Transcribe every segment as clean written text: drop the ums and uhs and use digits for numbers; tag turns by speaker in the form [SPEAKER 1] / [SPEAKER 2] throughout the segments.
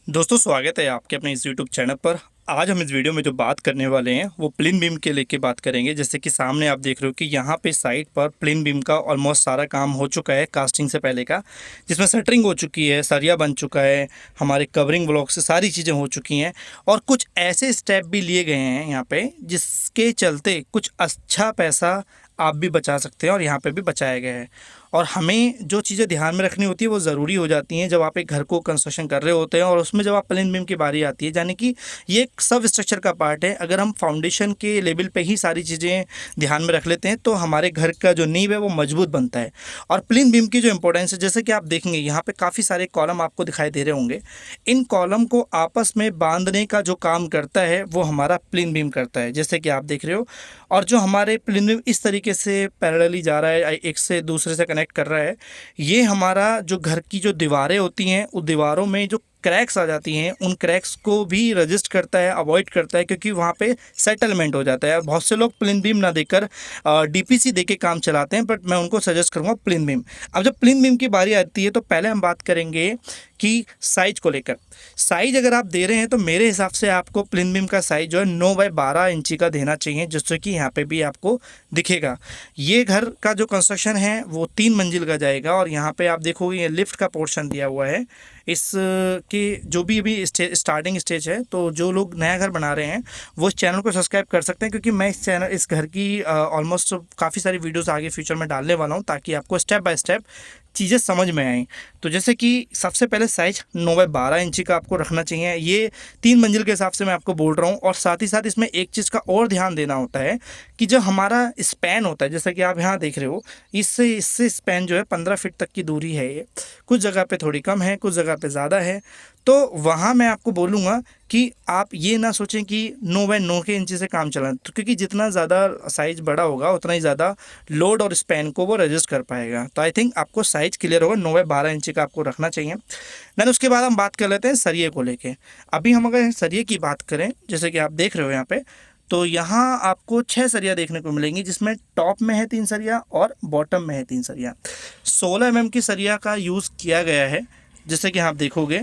[SPEAKER 1] दोस्तों स्वागत है आपके अपने इस यूट्यूब चैनल पर। आज हम इस वीडियो में जो बात करने वाले हैं वो प्लिन बीम के लेके बात करेंगे। जैसे कि सामने आप देख रहे हो कि यहाँ पे साइट पर प्लिन बीम का ऑलमोस्ट सारा काम हो चुका है कास्टिंग से पहले का, जिसमें शटरिंग हो चुकी है, सरिया बन चुका है, हमारे कवरिंग ब्लॉक से सारी चीज़ें हो चुकी हैं और कुछ ऐसे स्टेप भी लिए गए हैं यहाँ पे जिसके चलते कुछ अच्छा पैसा आप भी बचा सकते हैं और यहाँ पे भी बचाया गया है। और हमें जो चीज़ें ध्यान में रखनी होती है वो ज़रूरी हो जाती हैं जब आप एक घर को कंस्ट्रक्शन कर रहे होते हैं और उसमें जब आप प्लेन बीम की बारी आती है, यानी कि ये एक सब स्ट्रक्चर का पार्ट है। अगर हम फाउंडेशन के लेवल पे ही सारी चीज़ें ध्यान में रख लेते हैं तो हमारे घर का जो नींव है वो मजबूत बनता है। और प्लेन बीम की जो इंपॉर्टेंस है, जैसे कि आप देखेंगे यहाँ पे काफ़ी सारे कॉलम आपको दिखाई दे रहे होंगे। इन कॉलम को आपस में बांधने का जो काम करता है वो हमारा प्लेन बीम करता है, जैसे कि आप देख रहे हो। और जो हमारे प्लेन बीम इस तरीके से पैरेलली जा रहा है, एक से दूसरे से कनेक्ट कर रहा है, ये हमारा जो घर की जो दीवारें होती हैं उन दीवारों में जो क्रैक्स आ जाती हैं उन क्रैक्स को भी रजिस्ट करता है, अवॉइड करता है, क्योंकि वहाँ पे सेटलमेंट हो जाता है। बहुत से लोग प्लेन बीम ना देकर डीपीसी दे के काम चलाते हैं, बट मैं उनको सजेस्ट करूँगा प्लेन बीम। अब जब प्लेन बीम की बारी आती है तो पहले हम बात करेंगे कि साइज को लेकर। साइज अगर आप दे रहे हैं तो मेरे हिसाब से आपको प्लेन बीम का साइज जो है 9x12 इंची का देना चाहिए, जिससे कि यहाँ पे भी आपको दिखेगा। ये घर का जो कंस्ट्रक्शन है वो 3 मंजिल का जाएगा और यहाँ पे आप देखोगे ये लिफ्ट का पोर्शन दिया हुआ है। इस के जो भी अभी स्टार्टिंग स्टेज है, तो जो लोग नया घर बना रहे हैं वो इस चैनल को सब्सक्राइब कर सकते हैं, क्योंकि मैं इस घर की ऑलमोस्ट काफ़ी सारी वीडियोस आगे फ्यूचर में डालने वाला हूँ ताकि आपको स्टेप बाय स्टेप चीज़ें समझ में आएँ। तो जैसे कि सबसे पहले साइज 9x12 इंची का आपको रखना चाहिए। ये 3 मंजिल के हिसाब से मैं आपको बोल रहा हूँ। और साथ ही साथ इसमें एक चीज़ का और ध्यान देना होता है कि जो हमारा स्पैन होता है, जैसा कि आप यहाँ देख रहे हो, इससे स्पैन जो है 15 फीट तक की दूरी है। ये कुछ जगह पे थोड़ी कम है, कुछ जगह पे ज़्यादा है। तो वहाँ मैं आपको बोलूँगा कि आप ये ना सोचें कि 9x9 के इंची से काम चलाएं, तो क्योंकि जितना ज़्यादा साइज़ बड़ा होगा उतना ही ज़्यादा लोड और स्पैन को वो रजिस्ट कर पाएगा। तो आई थिंक आपको साइज़ क्लियर होगा, 9x12 इंची का आपको रखना चाहिए। देन उसके बाद हम बात कर लेते हैं सरिये को लेके। अभी हम अगर सरिये की बात करें, जैसे कि आप देख रहे हो यहाँ पे, तो यहाँ आपको 6 सरिया देखने को मिलेंगी, जिसमें टॉप में है 3 सरिया और बॉटम में है 3 सरिया। 16 mm की सरिया का यूज़ किया गया है। जैसे कि आप देखोगे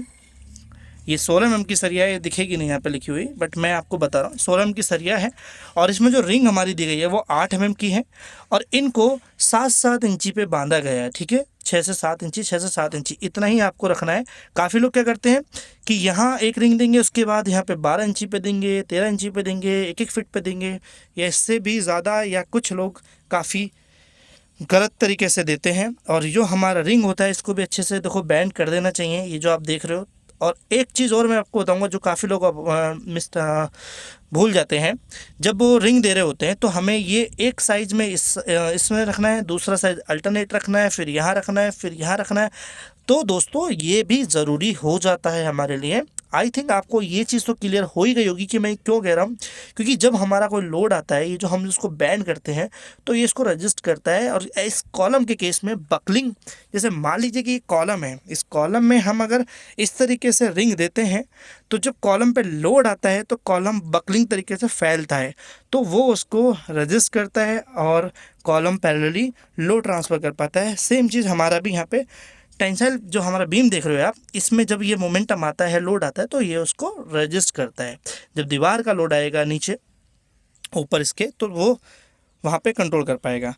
[SPEAKER 1] ये 16 mm की सरिया, ये दिखेगी नहीं यहाँ पे लिखी हुई, बट मैं आपको बता रहा हूँ 16 mm की सरिया है। और इसमें जो रिंग हमारी दी गई है वो 8 mm की है और इनको 7-7 इंची पे बांधा गया है। ठीक है, 6 से 7 इंची, 6 से 7 इंची इतना ही आपको रखना है। काफ़ी लोग क्या करते हैं कि यहाँ एक रिंग देंगे, उसके बाद यहाँ पे 12 इंची पे देंगे, 13 इंची पे देंगे, 1-1 फीट पे देंगे, या इससे भी ज़्यादा, या कुछ लोग काफ़ी गलत तरीके से देते हैं। और जो हमारा रिंग होता है इसको भी अच्छे से देखो बैंड कर देना चाहिए, ये जो आप देख रहे हो। और एक चीज़ और मैं आपको बताऊंगा जो काफ़ी लोग भूल जाते हैं, जब वो रिंग दे रहे होते हैं तो हमें ये एक साइज़ में इसमें रखना है, दूसरा साइज़ अल्टरनेट रखना है, फिर यहाँ रखना है, फिर यहाँ रखना है। तो दोस्तों ये भी ज़रूरी हो जाता है हमारे लिए। आई थिंक आपको ये चीज़ तो क्लियर हो ही गई होगी कि मैं क्यों कह रहा हूँ, क्योंकि जब हमारा कोई लोड आता है, ये जो हम इसको बैंड करते हैं तो ये इसको रजिस्ट करता है। और इस कॉलम के केस में बकलिंग, जैसे मान लीजिए कि कॉलम है, इस कॉलम में हम अगर इस तरीके से रिंग देते हैं तो जब कॉलम पे लोड आता है तो कॉलम बकलिंग तरीके से फैलता है, तो वो उसको रजिस्ट करता है और कॉलम पैरेलली लोड ट्रांसफ़र कर पाता है। सेम चीज़ हमारा भी यहाँ पे टेंसाइल जो हमारा बीम देख रहे हो आप, इसमें जब ये मोमेंटम आता है, लोड आता है, तो ये उसको रजिस्ट करता है। जब दीवार का लोड आएगा नीचे ऊपर इसके, तो वो वहाँ पे कंट्रोल कर पाएगा।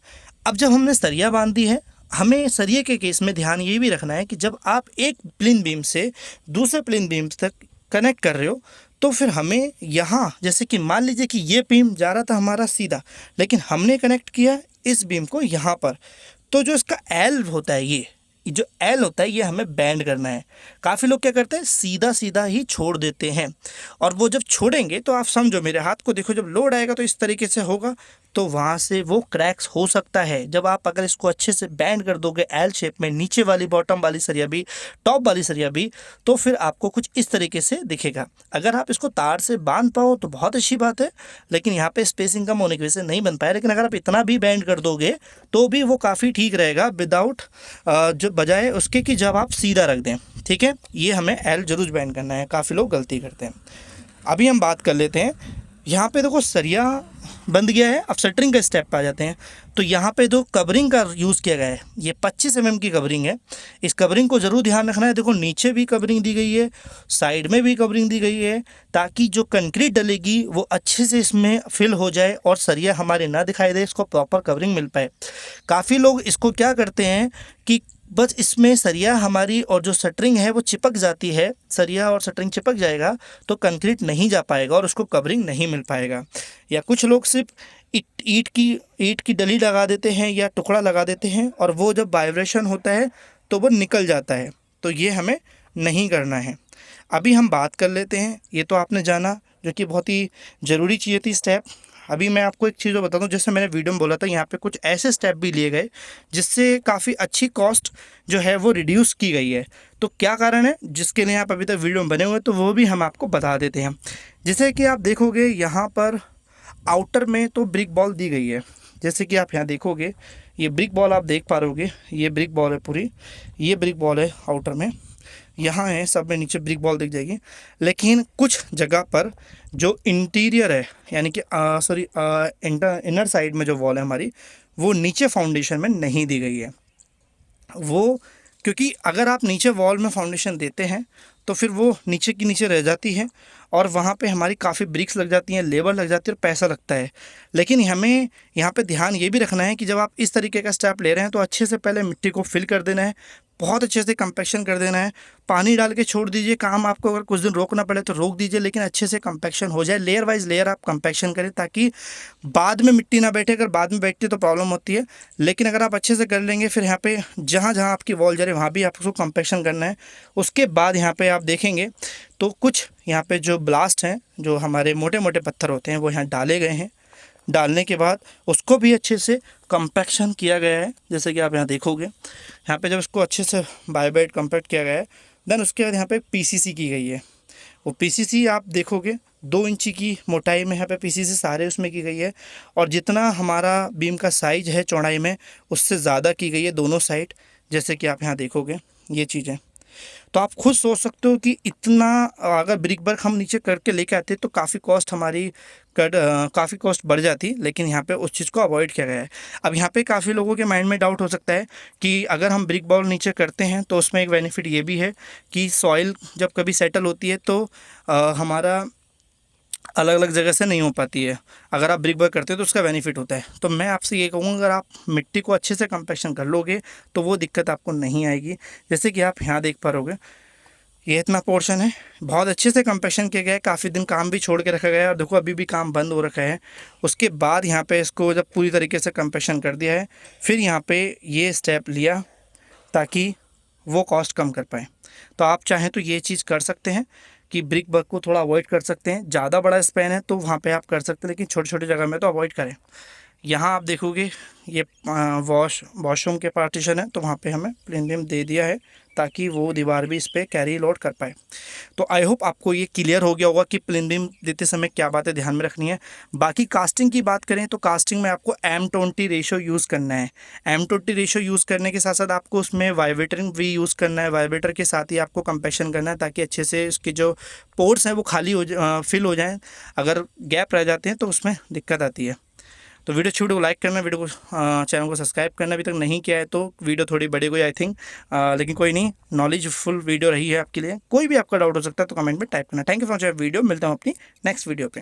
[SPEAKER 1] अब जब हमने सरिया बांध दी है, हमें सरिये के केस में ध्यान ये भी रखना है कि जब आप एक प्लेन बीम से दूसरे प्लेन बीम तक कनेक्ट कर रहे हो तो फिर हमें यहाँ, जैसे कि मान लीजिए कि ये बीम जा रहा था हमारा सीधा, लेकिन हमने कनेक्ट किया इस बीम को यहाँ पर, तो जो इसका एल होता है, ये जो एल होता है, ये हमें बैंड करना है। काफ़ी लोग क्या करते हैं, सीधा सीधा ही छोड़ देते हैं। और वो जब छोड़ेंगे तो आप समझो, मेरे हाथ को देखो, जब लोड आएगा तो इस तरीके से होगा, तो वहाँ से वो क्रैक्स हो सकता है। जब आप अगर इसको अच्छे से बैंड कर दोगे एल शेप में, नीचे वाली बॉटम वाली सरिया भी, टॉप वाली सरिया भी, तो फिर आपको कुछ इस तरीके से दिखेगा। अगर आप इसको तार से बांध पाओ तो बहुत अच्छी बात है, लेकिन यहाँ पे स्पेसिंग कम होने की वजह से नहीं बन पाया। लेकिन अगर आप इतना भी बैंड कर दोगे तो भी वो काफ़ी ठीक रहेगा, विदाउट जो बजाय उसके कि जब आप सीधा रख दें। ठीक है, ये हमें एल जरूर बैंड करना है, काफ़ी लोग गलती करते हैं। अभी हम बात कर लेते हैं, यहाँ पे देखो सरिया बंद गया है। अब शटरिंग का स्टेप पे आ जाते हैं। तो यहाँ पे जो कवरिंग का यूज़ किया गया है ये 25 mm की कवरिंग है। इस कवरिंग को ज़रूर ध्यान रखना है। देखो नीचे भी कवरिंग दी गई है, साइड में भी कवरिंग दी गई है, ताकि जो कंक्रीट डलेगी वो अच्छे से इसमें फिल हो जाए और सरिया हमारे ना दिखाई दे, इसको प्रॉपर कवरिंग मिल पाए। काफ़ी लोग इसको क्या करते हैं कि बस इसमें सरिया हमारी और जो शटरिंग है वो चिपक जाती है, सरिया और शटरिंग चिपक जाएगा तो कंक्रीट नहीं जा पाएगा और उसको कवरिंग नहीं मिल पाएगा। या कुछ लोग सिर्फ ईंट की डली लगा देते हैं या टुकड़ा लगा देते हैं और वो जब वाइब्रेशन होता है तो वो निकल जाता है। तो ये हमें नहीं करना है। अभी हम बात कर लेते हैं, ये तो आपने जाना जो कि बहुत ही ज़रूरी चीज़ थी स्टेप। अभी मैं आपको एक चीज़ बता दूं, जैसे मैंने वीडियो में बोला था, यहाँ पे कुछ ऐसे स्टेप भी लिए गए जिससे काफ़ी अच्छी कॉस्ट जो है वो रिड्यूस की गई है। तो क्या कारण है जिसके लिए आप अभी तक वीडियो में बने हुए हैं, तो वो भी हम आपको बता देते हैं। जैसे कि आप देखोगे यहाँ पर आउटर में तो ब्रिक बॉल दी गई है। जैसे कि आप यहाँ देखोगे ये ब्रिक बॉल आप देख पा रहोगे, ये ब्रिक बॉल है पूरी, ये ब्रिक बॉल है आउटर में, यहाँ है सब में नीचे ब्रिक बॉल दिख जाएगी। लेकिन कुछ जगह पर जो इंटीरियर है यानी कि सॉरी इनर साइड में जो वॉल है हमारी, वो नीचे फाउंडेशन में नहीं दी गई है। वो क्योंकि अगर आप नीचे वॉल में फाउंडेशन देते हैं तो फिर वो नीचे की नीचे रह जाती है और वहाँ पे हमारी काफ़ी ब्रिक्स लग जाती हैं, लेबर लग जाती है और पैसा लगता है। लेकिन हमें यहाँ पे ध्यान ये भी रखना है कि जब आप इस तरीके का स्टेप ले रहे हैं तो अच्छे से पहले मिट्टी को फिल कर देना है, बहुत अच्छे से कंपैक्शन कर देना है। पानी डाल के छोड़ दीजिए, काम आपको अगर कुछ दिन रोकना पड़े तो रोक दीजिए, लेकिन अच्छे से कंपैक्शन हो जाए। लेयर वाइज लेयर आप कंपैक्शन करें ताकि बाद में मिट्टी ना बैठे। अगर बाद में बैठती है तो प्रॉब्लम होती है, लेकिन अगर आप अच्छे से कर लेंगे फिर यहाँ पे जहाँ जहाँ आपकी वॉल जा रही है वहाँ भी आपको कंपैक्शन करना है। उसके बाद यहाँ पे आप देखेंगे तो कुछ यहाँ पे जो ब्लास्ट हैं, जो हमारे मोटे मोटे पत्थर होते हैं, वो यहाँ डाले गए हैं। डालने के बाद उसको भी अच्छे से कंपैक्शन किया गया है। जैसे कि आप यहाँ देखोगे, यहाँ पे जब उसको अच्छे से बाइबाइट कंपैक्ट किया गया है, देन उसके बाद यहाँ पे पीसीसी की गई है। वो पीसीसी आप देखोगे 2 इंची की मोटाई में यहाँ पे पीसीसी सारे उसमें की गई है और जितना हमारा बीम का साइज है चौड़ाई में उससे ज़्यादा की गई है दोनों साइड। जैसे कि आप यहाँ देखोगे ये चीज़ें, तो आप खुद सोच सकते हो कि इतना अगर ब्रिक वर्क हम नीचे करके लेके आते तो काफ़ी कॉस्ट हमारी काफ़ी कॉस्ट बढ़ जाती। लेकिन यहाँ पे उस चीज़ को अवॉइड किया गया है। अब यहाँ पे काफ़ी लोगों के माइंड में डाउट हो सकता है कि अगर हम ब्रिक बॉल नीचे करते हैं तो उसमें एक बेनिफिट ये भी है कि सॉइल जब कभी सेटल होती है तो हमारा अलग अलग जगह से नहीं हो पाती है। अगर आप ब्रिक वर्क करते हो तो उसका बेनिफिट होता है। तो मैं आपसे ये कहूँगा, अगर आप मिट्टी को अच्छे से कंपैक्शन कर लोगे तो वो दिक्कत आपको नहीं आएगी। जैसे कि आप यहाँ देख पा रहोगे, ये इतना पोर्शन है, बहुत अच्छे से कंपैक्शन किया गया है। काफ़ी दिन काम भी छोड़ के रखा गया है और देखो अभी भी काम बंद हो रखा है। उसके बाद यहाँ पे इसको जब पूरी तरीके से कंपैक्शन कर दिया है, फिर यहाँ पे ये स्टेप लिया ताकि वो कॉस्ट कम कर पाए। तो आप चाहें तो ये चीज़ कर सकते हैं कि ब्रिक वर्क को थोड़ा अवॉइड कर सकते हैं। ज़्यादा बड़ा स्पैन है तो वहाँ पे आप कर सकते हैं, लेकिन छोटी छोटी जगह में तो अवॉइड करें। यहाँ आप देखोगे ये वॉशरूम के पार्टीशन है, तो वहाँ पे हमें प्लेन बीम दे दिया है ताकि वो दीवार भी इस पर कैरी लोड कर पाए। तो आई होप आपको ये क्लियर हो गया होगा कि प्लेन बीम देते समय क्या बातें ध्यान में रखनी है। बाकी कास्टिंग की बात करें तो कास्टिंग में आपको M20 रेशो यूज़ करना है। M20 रेशो यूज़ करने के साथ साथ आपको उसमें वाइब्रेटर भी यूज़ करना है। वाइब्रेटर के साथ ही आपको कंपैक्शन करना है ताकि अच्छे से उसके जो पोर्स हैं वो खाली हो फिल हो जाएँ। अगर गैप रह जाते हैं तो उसमें दिक्कत आती है। तो वीडियो को लाइक करना, वीडियो को चैनल को सब्सक्राइब करना अभी तक नहीं किया है तो वीडियो थोड़ी बड़ी गई आई थिंक, लेकिन कोई नहीं, नॉलेजफुल वीडियो रही है आपके लिए। कोई भी आपका डाउट हो सकता है तो कमेंट में टाइप करना। Thank you for watching video. मिलता हूँ अपनी नेक्स्ट वीडियो पे।